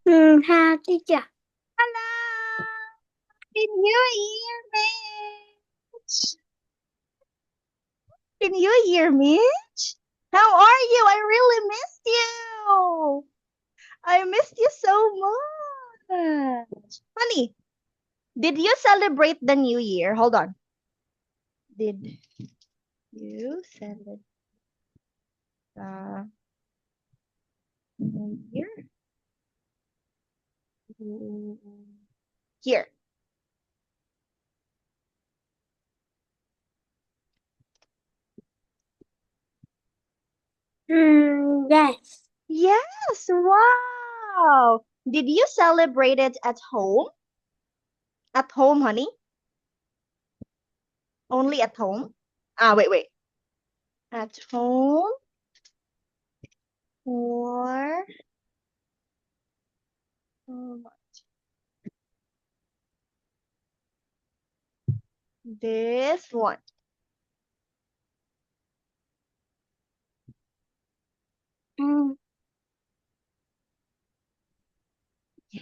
Ha, teacher. Hello! Happy New Year, Mitch! Happy New Year, Mitch! How are you? I really missed you! I missed you so much! Honey, did you celebrate the New Year? Hold on. Did you celebrate the New Year? Here. Yes. Yes, wow! Did you celebrate it at home? At home, honey? Only at home? Wait. At home or this one? Mm, Yeah.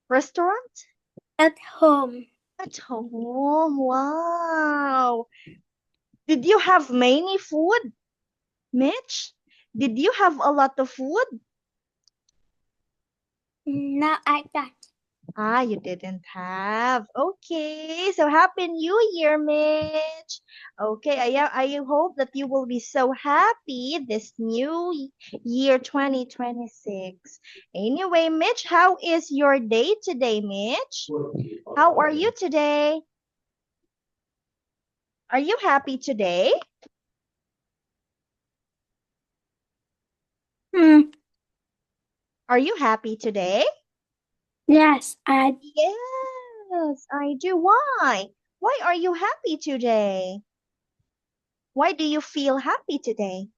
Restaurant? at home. At home. Wow. Did you have many food, Mitch? Did you have a lot of food? No, I got. You didn't have. Okay, so Happy New Year, Mitch. Okay, I hope that you will be so happy this new year 2026. Anyway, Mitch, how is your day today, Mitch? How are you today? Are you happy today? Mm, Are you happy today? yes, I. Yes, I do. Why? Why are you happy today? Why do you feel happy today?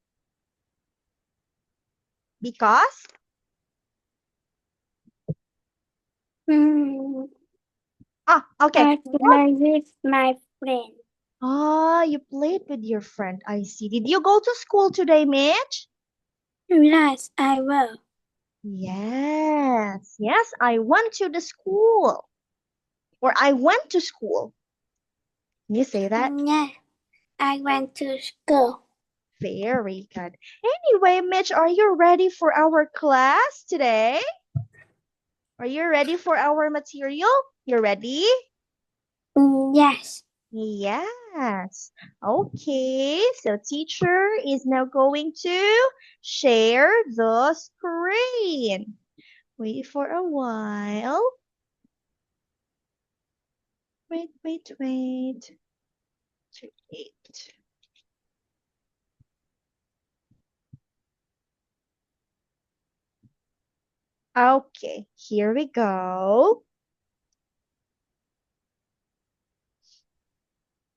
Because? Mm, Okay. I play with my friend. You played with your friend. I see. Did you go to school today, Mitch? Yes, I will. Yes, I went to the school. Or I went to school. Can you say that? Yes, I went to school. Very good. Anyway, Mitch, are you ready for our class today? Are you ready for our material? You ready? Yes. Yes. Okay, so teacher is now going to share the screen. Wait for a while. Wait. Wait. Okay, here we go.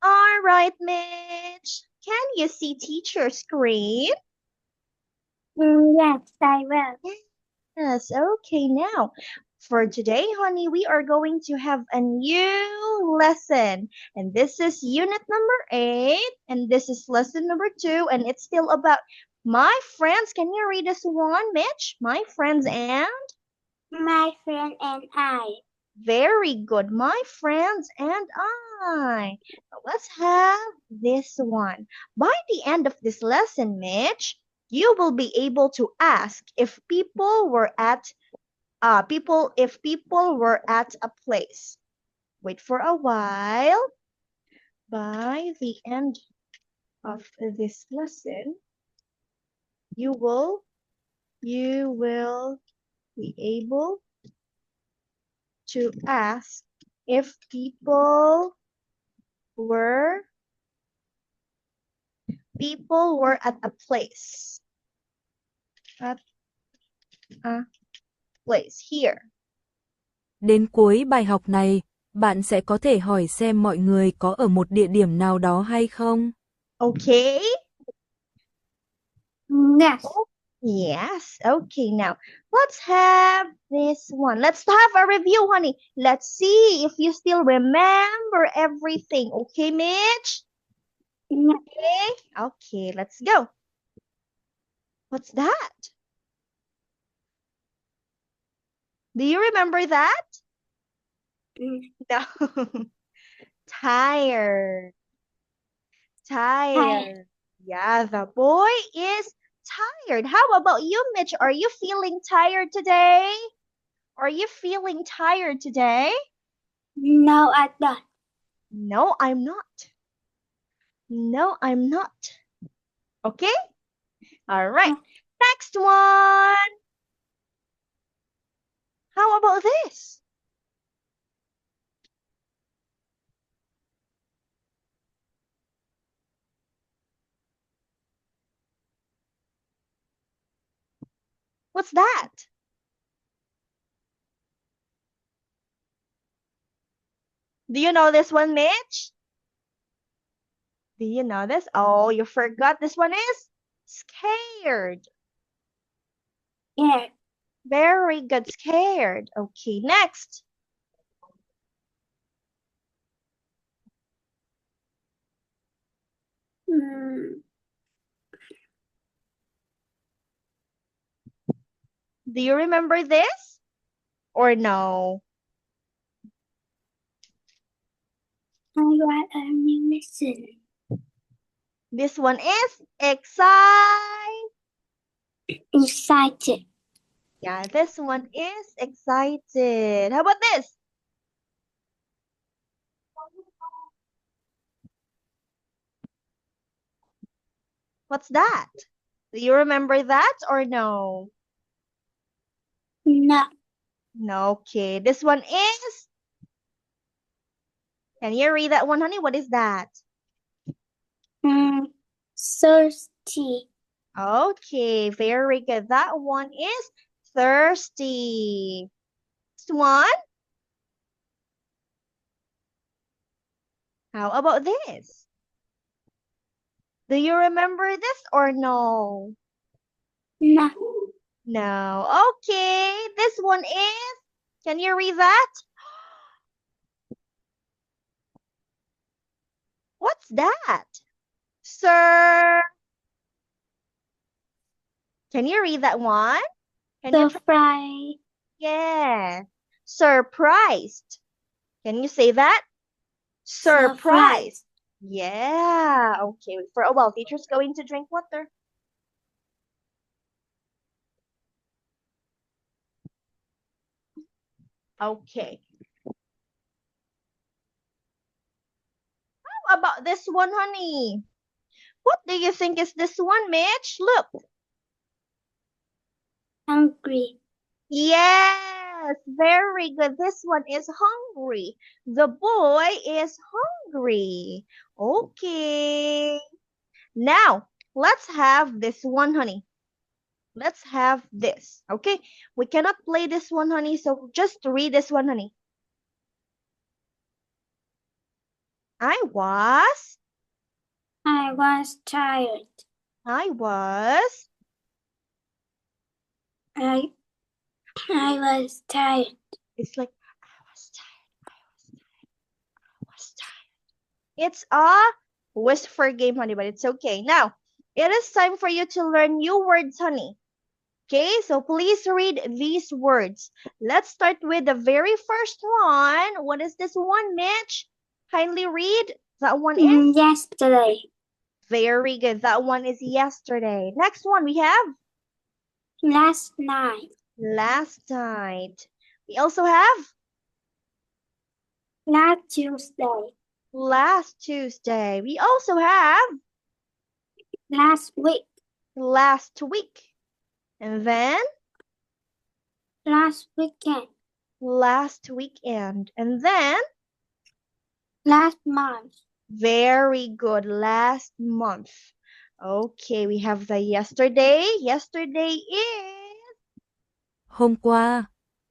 All right, Mitch. Can you see teacher screen? Yes, I will. Yes, okay. Now, for today, honey, we are going to have a new lesson. And this is unit number 8, and this is lesson number 2, and it's still about my friends. Can you read this one, Mitch? My friends and? My friend and I. Very good. My friends and I. Now, let's have this one. By the end of this lesson, Mitch, you will be able to ask if people were at if people were at a place. Wait for a while. By the end of this lesson, you will be able to ask if were people were at a place. At a place here. Đến cuối bài học này, bạn sẽ có thể hỏi xem mọi người có ở một địa điểm nào đó hay không. Okay? Yes. Yes. Okay, now let's have this one. Let's have a review, honey. Let's see if you still remember everything. Okay, Mitch? Okay, let's go. What's that? Do you remember that? Mm, No. Tired. Tired. Yeah, the boy is tired. How about you, Mitch? Are you feeling tired today? Are you feeling tired today? No, I don't. No, I'm not. No, I'm not. Okay? All right. Next one. How about this? What's that? Do you know this one, Mitch? Do you know this? Oh, you forgot this one is scared. Yeah. Very good, scared. Okay, next. Mm, Do you remember this or no? I want a new lesson. This one is Excited. Yeah, this one is excited. How about this? What's that? Do you remember that or no? No. No, okay. This one is. Can you read that one, honey? What is that? Thirsty. Okay, very good. That one is thirsty. Next one. How about this? Do you remember this or no? No. No. Okay, this one is. Can you read that? What's that? Sir. Can you read that one? Can you try? Surprise. Yeah. Surprised. Can you say that? Surprised. Surprise. Yeah. Okay. For a while, teacher's going to drink water. Okay. How about this one, honey? What do you think is this one, Mitch? Look. Hungry. Yes, very good. This one is hungry. The boy is hungry. Okay. Now, let's have this one, honey. Let's have this. Okay. We cannot play this one, honey. So just read this one, honey. I was Tired. I was I was tired. It's like I was tired. I was tired. It's a whisper game, honey, but it's okay. Now, it is time for you to learn new words, honey. Okay, so please read these words. Let's start with the very first one. What is this one, Mitch? Kindly read. That one is Yesterday. very good. That one is yesterday. Next one we have Last night. last night. We also have Last Tuesday. last Tuesday. We also have Last week. last week. And then Last weekend. last weekend. And then Last month. very good, last month. Okay, we have the yesterday. Yesterday is Hôm qua,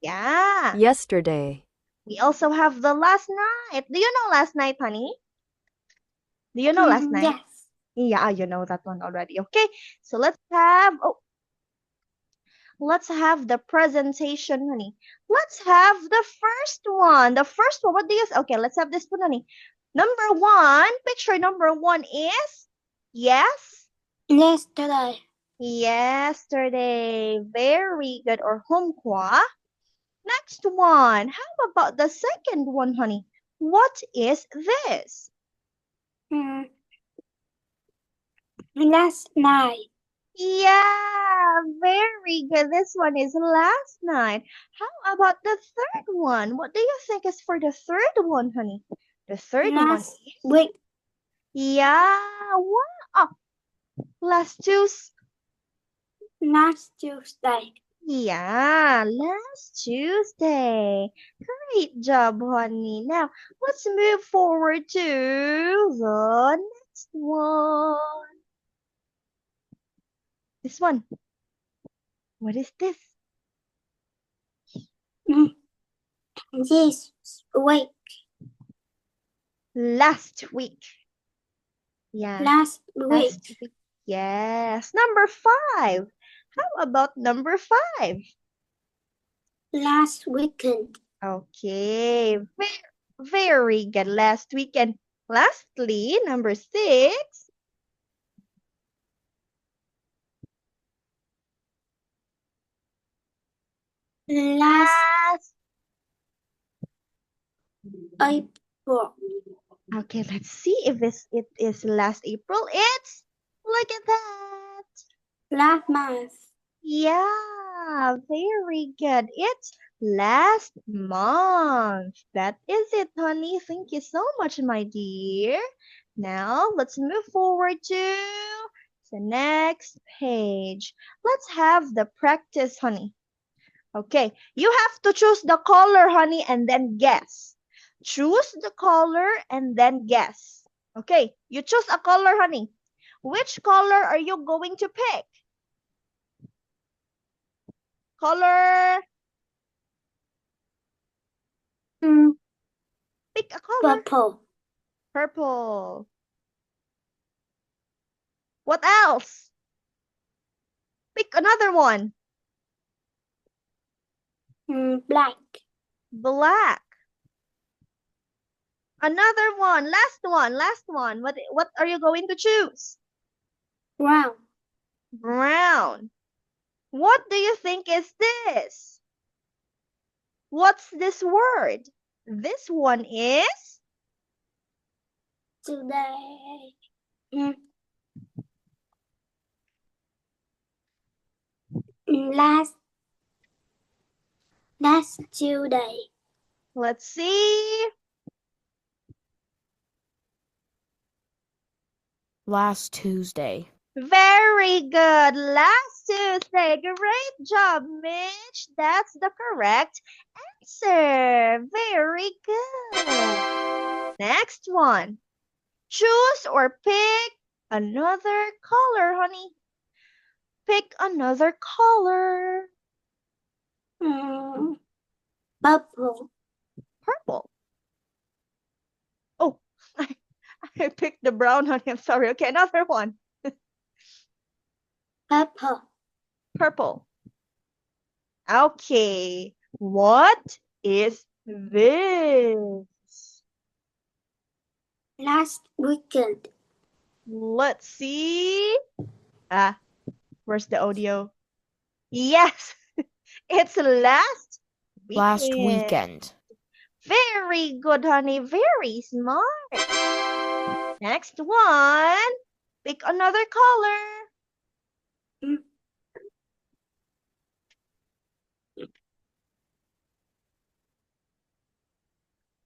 yeah. yesterday. We also have the last night. Do you know last night, honey? Do you know last night? Yes. Yeah, you know that one already. Okay, so let's have the presentation, honey. Let's have the first one. The first one, what do you say? Okay, let's have this one, honey. Number one, picture number one is yes. Yesterday. Yesterday. Very good. Or hôm qua. Next one. How about the second one, honey? What is this? Last night. Yeah, very good. This one is last night. How about the third one? What do you think is for the third one, honey? The third one Last is, week. yeah, wow. Last Tuesday. Last Tuesday. Yeah, last Tuesday. Great job, honey. Now, let's move forward to the next one. This one. What is this? This week. Last week. Yeah, Last week. last week. Yes. Number 5. How about number 5? Last weekend. Okay, very good. Last weekend. Lastly, number 6. Last April. Okay, let's see if it is last April. It's, look at that. Last month. Yeah, very good. It's last month. That is it, honey. Thank you so much, my dear. Now, let's move forward to the next page. Let's have the practice, honey. Okay, you have to choose the color, honey, and then guess. Choose the color and then guess. Okay, you choose a color, honey. Which color are you going to pick? Color. Pick a color. Purple. Purple. What else? Pick another one. Black. Black. Another one. Last one. Last one. What are you going to choose? Brown. Brown. What do you think is this? What's this word? This one is? Today. Last Tuesday. Let's see. Last Tuesday. Very good. Last Tuesday. Great job, Mitch. That's the correct answer. Very good. Next one. Choose or pick another color, honey. Pick another color. Purple. Purple. Oh, I picked the brown, honey. I'm sorry. Okay, another one. Purple. Purple. Okay. What is this? Last weekend. Let's see. Where's the audio? Yes, it's last weekend. Last weekend. Very good, honey. Very smart. Next one. Pick another color.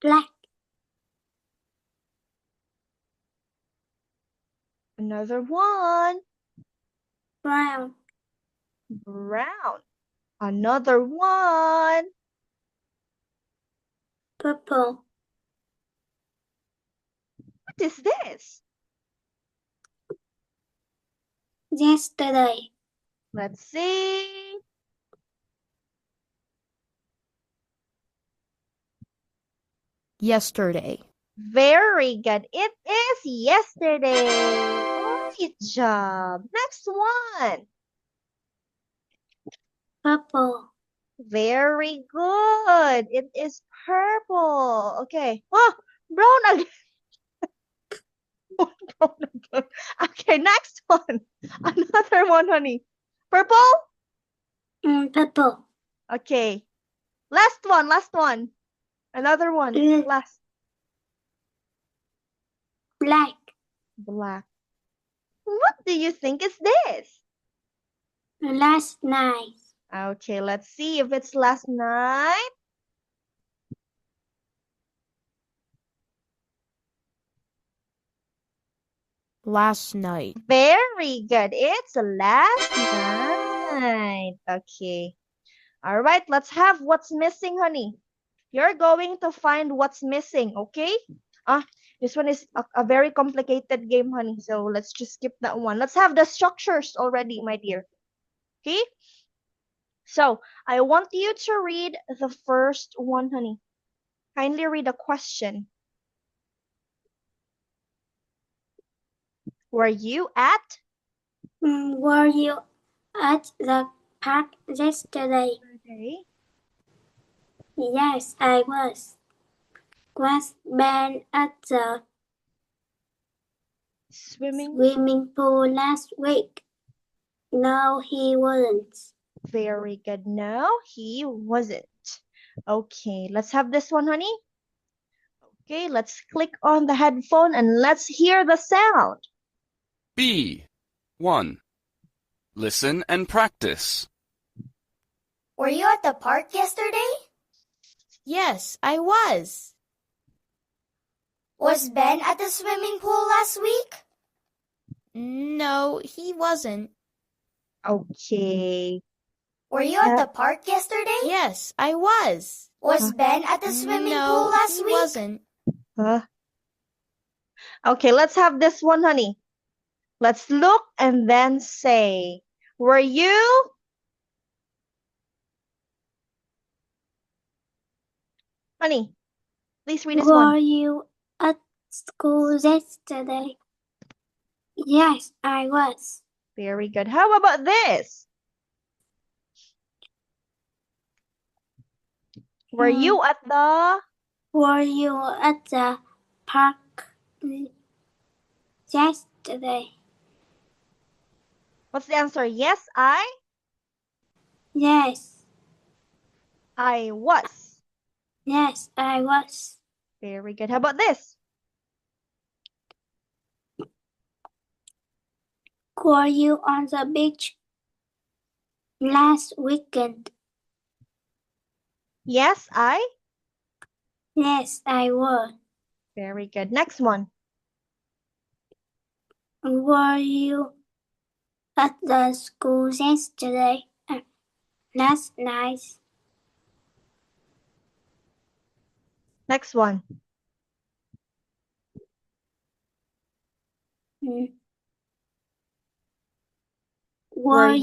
Black. Another one. Brown. Brown. Another one. Purple. What is this? Yesterday. Let's see. Yesterday. Very good. It is yesterday. Great job. Next one. Purple. Very good. It is purple. Okay. Oh, brown again. Brown again. Okay, next one. Another one, honey. Purple? Purple. Okay. Last one, last one. Another one. Mm. Last. Black. Black. What do you think is this? Last night. Okay, let's see if it's last night. Last night. Very good. It's last night. Okay. All right, let's have what's missing, honey. You're going to find what's missing, okay? This one is a very complicated game, honey. So let's just skip that one. Let's have the structures already, my dear. Okay? So I want you to read the first one, honey. Kindly read a question. Were you at? Were you at the park yesterday? Okay. Yes, I was. Was Ben at the Swimming. pool last week? No, he wasn't. Very good. No, he wasn't. Okay, let's have this one, honey. Okay, let's click on the headphone and let's hear the sound. B. 1. Listen and practice. Were you at the park yesterday? Yes, I was. Was Ben at the swimming pool last week? No, he wasn't. Okay. Were you at the park yesterday? Yes, I was. Was Ben at the swimming pool No, last he week? wasn't. Huh? Okay, let's have this one, honey. Let's look and then say, were you? Honey, please read this Were one. you at school yesterday? Yes, I was. Very good. How about this? Were you at the? Were you at the park yesterday? What's the answer? Yes, Yes. I was. Yes, I was. Very good. How about this? Were you on the beach last weekend? Yes, Yes, I was. Very good. Next one. Were you at the school yesterday? Last night? Next one. Mm. Were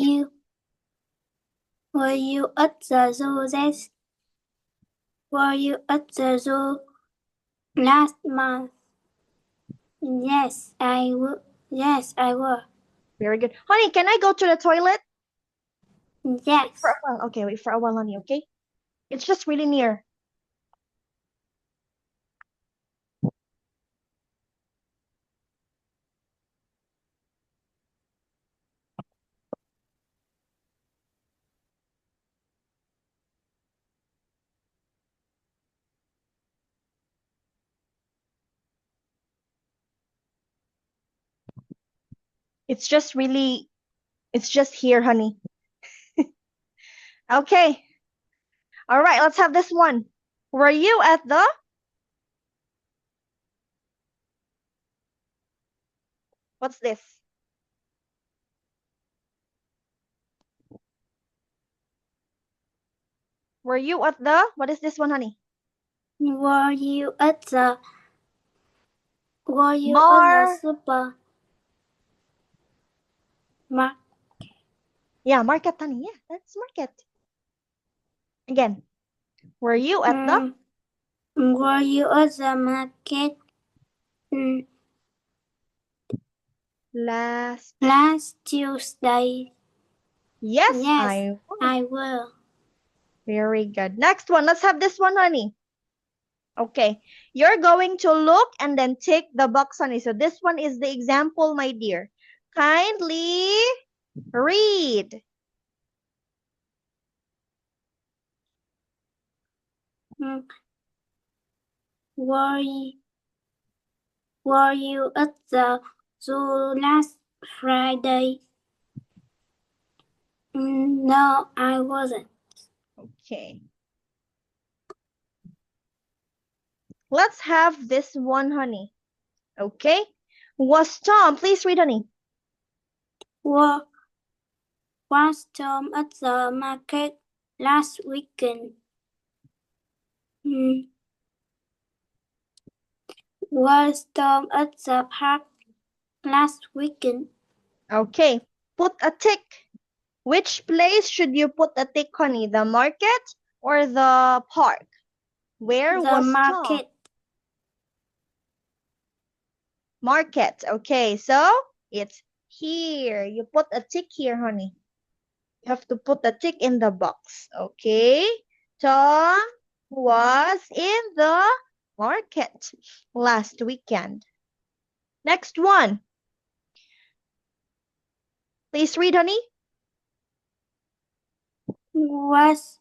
Were you at the zoo Were you at the zoo last month? Yes, I was. Yes, I was. Very good. Honey, can I go to the toilet? Yes. For a while. Okay, wait for a while, honey, okay? It's just really near. It's just here, honey. Okay. All right, let's have this one. Were you at the? What's this? Were you at the? What is this one, honey? Were you at the super Yeah, market, honey. Yeah, that's market. Again. Were you at the? Were you at the market Last Tuesday? Yes, Yes, I was. I will. Very good. Next one. Let's have this one, honey. Okay. You're going to look and then tick the box, honey. So this one is the example, my dear. Kindly read. Mm, Were you, were you at the zoo last Friday? No, I wasn't. Okay. Let's have this one, honey. Okay. Was Tom, please read, honey. Was Tom at the market last weekend? Mm, Was Tom at the park last weekend? Okay. Put a tick. Which place should you put a tick, honey? The market or the park? Where The was Tom? market. Market. Okay, so it's here. You put a tick here, honey. You have to put a tick in the box. Okay. Tom was in the market last weekend. Next one. Please read, honey. Was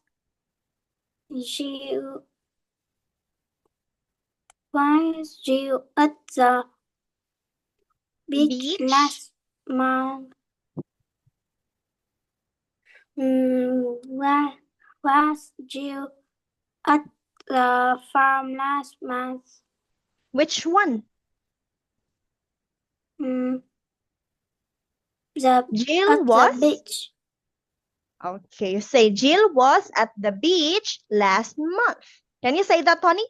you at the beach Beach. last month? Was you at the farm last month? Which one? Mm, the Jill at was? the beach. Okay, you say Jill was at the beach last month. Can you say that, honey?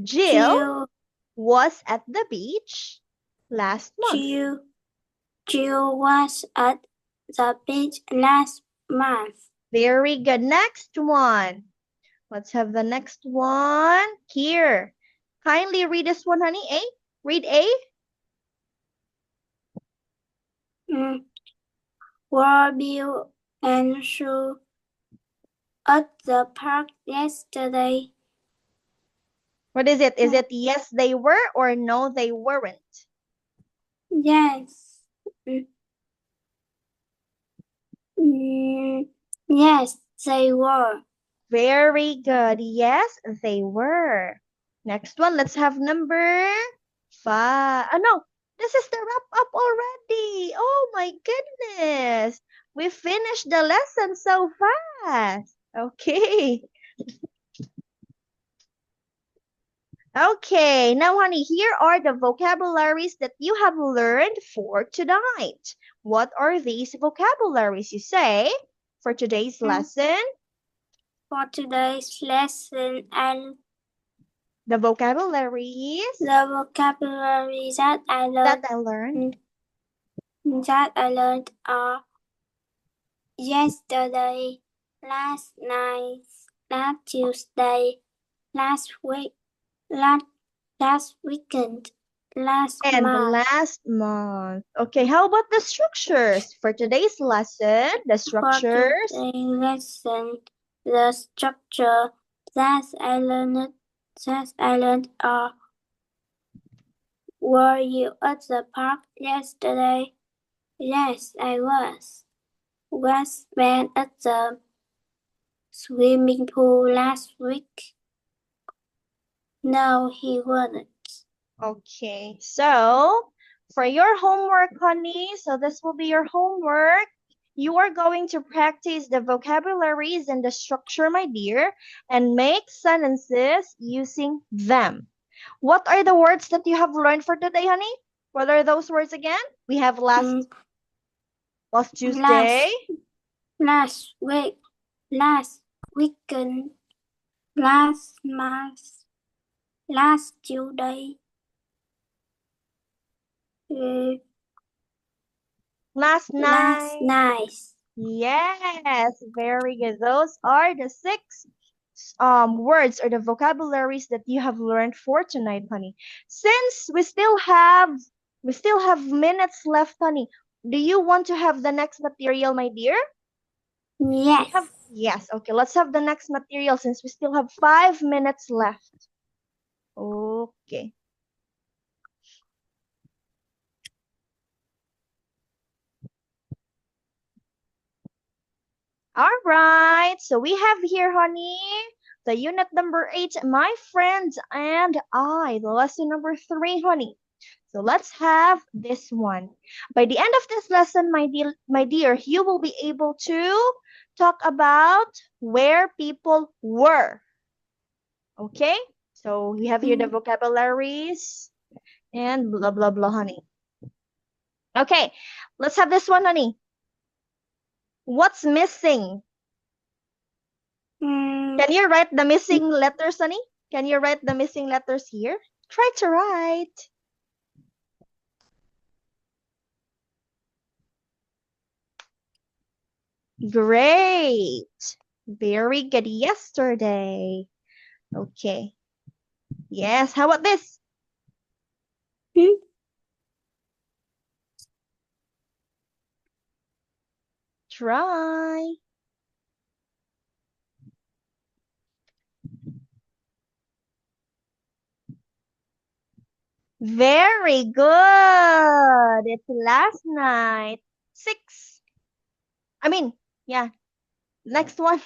Jill was at the beach last month. Jill was at the beach last month. Very good. Next one. Let's have the next one here. Kindly read this one, honey. A. Read A. Were Bill and Sue at the park yesterday? What is it? Is it yes, they were, or no, they weren't? Yes. Yes, they were. Very good. Yes, they were. Next one, let's have number 5. Oh, no, this is the wrap up already. Oh my goodness. We finished the lesson so fast. Okay. Okay, now honey, here are the vocabularies that you have learned for tonight. What are these vocabularies? You say, for today's lesson, For today's lesson, and the vocabularies the vocabulary that I learned are yesterday, last night, last Tuesday, last week, last weekend, last and month. last month. Okay, how about the structures? For today's lesson, the structures. For today's lesson, the structure that I learned are: Were you at the park yesterday? Yes, I was. Was Ben at the swimming pool last week? No, he wasn't. Okay, so for your homework, honey, so this will be your homework. You are going to practice the vocabularies and the structure, my dear, and make sentences using them. What are the words that you have learned for today, honey? What are those words again? We have last Tuesday. Last week, last weekend, last month, last Tuesday, Last last night. night. Yes, very good. Those are the 6 words or the vocabularies that you have learned for tonight, honey. Since we still have minutes left, honey, do you want to have the next material, my dear? Yes. Yes, okay. Let's have the next material since we still have 5 minutes left. Okay. All right. So we have here, honey, The unit number 8, my friends and I. The lesson number 3, honey. So let's have this one. By the end of this lesson, my dear, you will be able to talk about where people were. Okay? So we have here the vocabularies and blah, blah, blah, honey. Okay, let's have this one, honey. What's missing? Can you write the missing letters, honey? Can you write the missing letters here? Try to write. Great. Very good. Yesterday. Okay. Yes. How about this? Try. Very good. It's last night. 6. Yeah. Next one.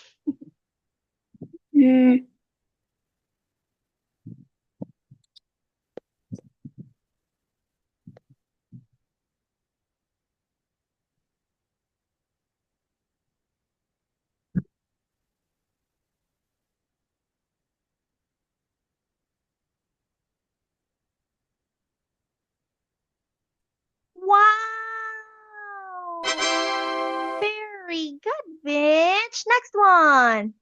Wow. Very good, Mitch. Next one.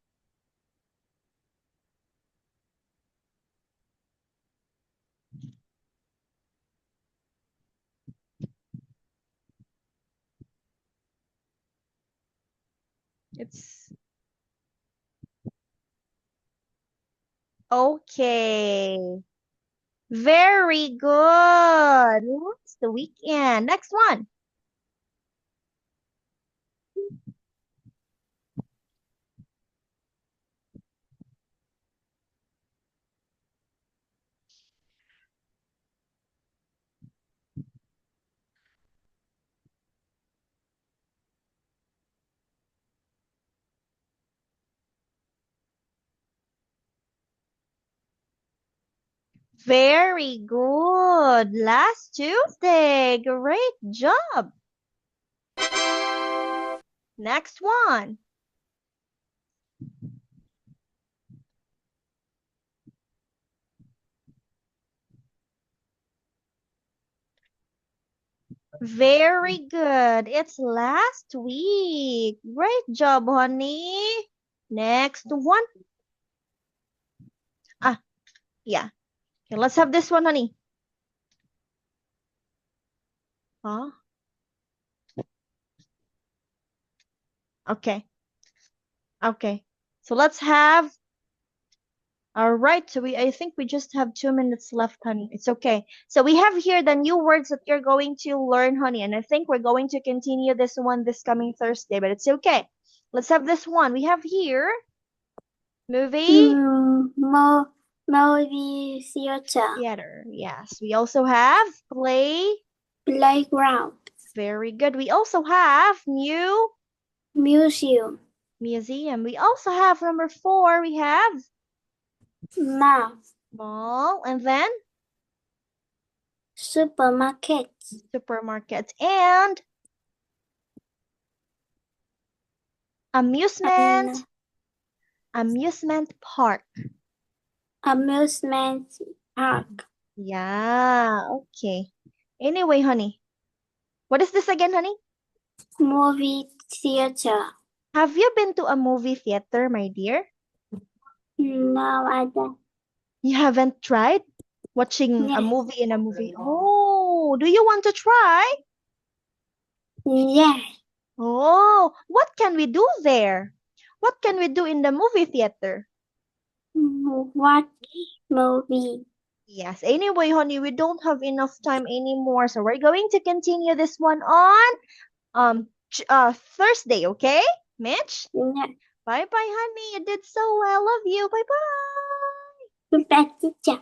It's okay. Very good. It's the weekend. Next one. Very good. Last Tuesday. Great job. Next one. Very good. It's last week. Great job, honey. Next one. Yeah. Okay, let's have this one, honey. Huh? Okay. Okay. So let's have. All right. So I think we just have 2 minutes left, honey. It's okay. So we have here the new words that you're going to learn, honey. And I think we're going to continue this one this coming Thursday, but it's okay. Let's have this one. We have here movie Movie theater. theater. Yes. We also have Playground. Very good. We also have Museum. museum. We also have number 4. We have mall. And then Supermarkets. supermarkets. And amusement park. Amusement park. Yeah, okay. Anyway, honey. What is this again, honey? Movie theater. Have you been to a movie theater, my dear? No, I don't. You haven't tried watching a Yes. movie in a movie? Oh, do you want to try? Yes. Oh, what can we do there? What can we do in the movie theater? Watch movie. Yes, anyway, honey, we don't have enough time anymore, so we're going to continue this one on Thursday, okay, Mitch? Yes. Bye-bye, honey. You did so well. Love you. Bye-bye. Goodbye, teacher.